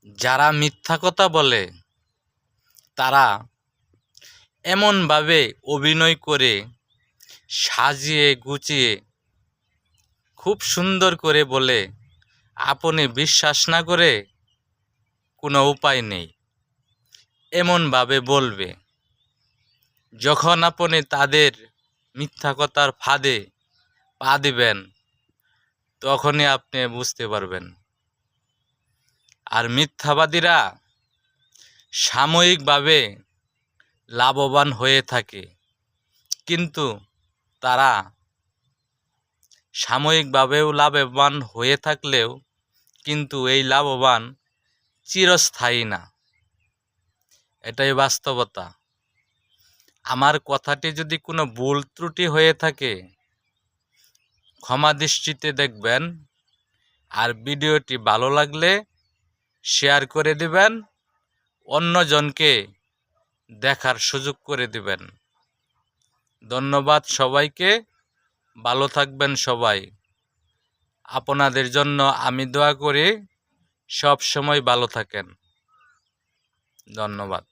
যারা মিথ্যা কথা বলে তারা এমনভাবে অভিনয় করে সাজিয়ে গুছিয়ে খুব সুন্দর করে বলে আপনি বিশ্বাস না করে কোনো উপায় নেই। এমনভাবে বলবে যখন আপনি তাদের মিথ্যা কথার ফাঁদে পা দিবেন তখনই আপনি বুঝতে পারবেন। আর মিথ্যাবাদীরা সাময়িকভাবে লাভবান হয়ে থাকে, কিন্তু তারা সাময়িকভাবেও লাভবান হয়ে থাকলেও কিন্তু এই লাভবান চিরস্থায়ী না। এটাই বাস্তবতা। আমার কথাটি যদি কোনো ভুল ত্রুটি হয়ে থাকে ক্ষমা দৃষ্টিতে দেখবেন। আর ভিডিওটি ভালো লাগলে শেয়ার করে দিবেন, অন্যজনকে দেখার সুযোগ করে দিবেন। ধন্যবাদ সবাইকে। ভালো থাকবেন সবাই। আপনাদের জন্য আমি দোয়া করি সব সময় ভালো থাকেন। ধন্যবাদ।